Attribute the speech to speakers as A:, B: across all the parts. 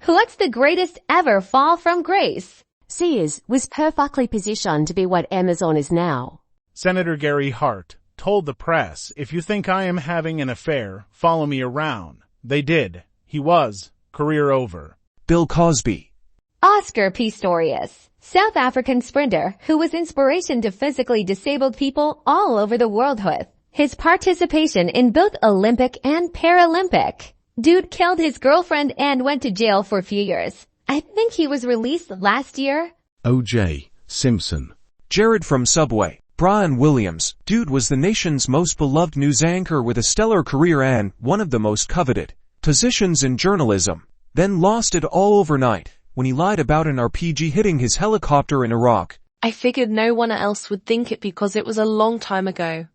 A: What's the greatest ever fall from grace?
B: Sears was perfectly positioned to be what Amazon is now.
C: Senator Gary Hart told the press, "If you think I am having an affair, follow me around." They did. He was. Career over.
D: Bill Cosby.
A: Oscar Pistorius, South African sprinter who was inspiration to physically disabled people all over the world with his participation in both Olympic and Paralympic. Dude killed his girlfriend and went to jail for a few years. I think he was released last year.
E: O.J. Simpson.
D: Jared from Subway. Brian Williams. Dude was the nation's most beloved news anchor with a stellar career and one of the most coveted positions in journalism. Then lost it all overnight when he lied about an RPG hitting his helicopter in Iraq.
F: I figured no one else would think it because it was a long time ago.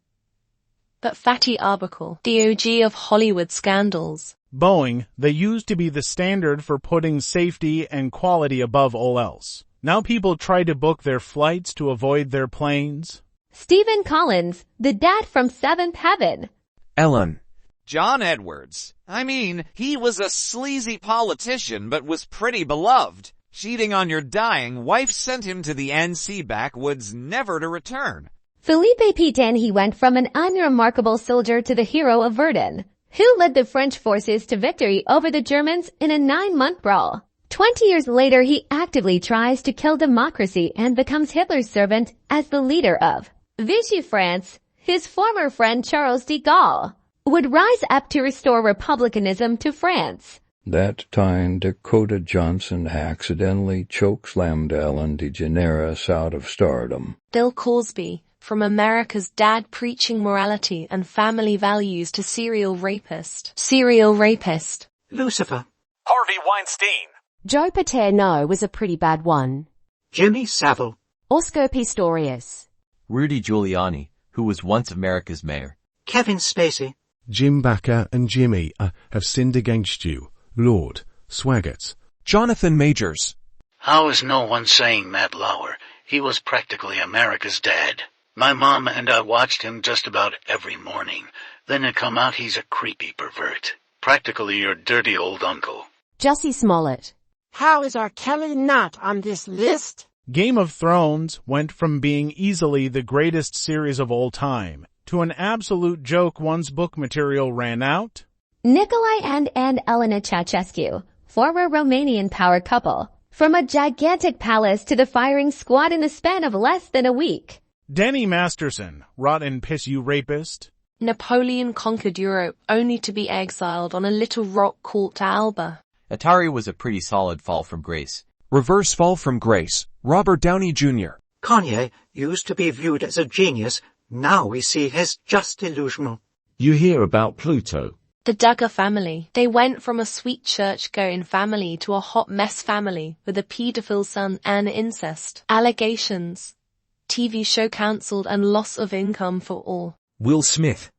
F: But Fatty Arbuckle, the OG of Hollywood scandals.
C: Boeing, they used to be the standard for putting safety and quality above all else. Now people try to book their flights to avoid their planes.
A: Stephen Collins, the dad from Seventh Heaven.
D: Ellen.
G: John Edwards. I mean, he was a sleazy politician but was pretty beloved. Cheating on your dying wife sent him to the NC backwoods never to return.
A: Philippe Pétain, he went from an unremarkable soldier to the hero of Verdun, who led the French forces to victory over the Germans in a 9-month brawl. 20 years later, he actively tries to kill democracy and becomes Hitler's servant as the leader of Vichy France. His former friend Charles de Gaulle would rise up to restore republicanism to France.
H: That time, Dakota Johnson accidentally chokeslammed Ellen DeGeneres out of stardom.
F: Bill Cosby, from America's dad preaching morality and family values to serial rapist.
I: Lucifer.
J: Harvey Weinstein.
B: Joe Paterno was a pretty bad one.
I: Jimmy Savile.
B: Oscar Pistorius.
K: Rudy Giuliani, who was once America's mayor.
I: Kevin Spacey.
E: Jim Bakker and Jimmy have sinned against you, Lord. Swaggart.
D: Jonathan Majors.
L: How is no one saying Matt Lauer? He was practically America's dad. My mom and I watched him just about every morning. Then it come out he's a creepy pervert. Practically your dirty old uncle.
B: Jussie Smollett.
M: How is R. Kelly not on this list?
C: Game of Thrones went from being easily the greatest series of all time to an absolute joke once book material ran out.
A: Nicolae and Elena Ceausescu, former Romanian power couple, from a gigantic palace to the firing squad in the span of less than a week.
C: Denny Masterson, rotten piss you rapist.
F: Napoleon conquered Europe only to be exiled on a little rock called Alba.
K: Atari was a pretty solid fall from grace.
D: Reverse fall from grace. Robert Downey Jr.
I: Kanye used to be viewed as a genius. Now we see he's just delusional.
N: You hear about Pluto.
F: The Duggar family. They went from a sweet church-going family to a hot mess family with a pedophile son and incest allegations. TV show cancelled and loss of income for all.
N: Will Smith.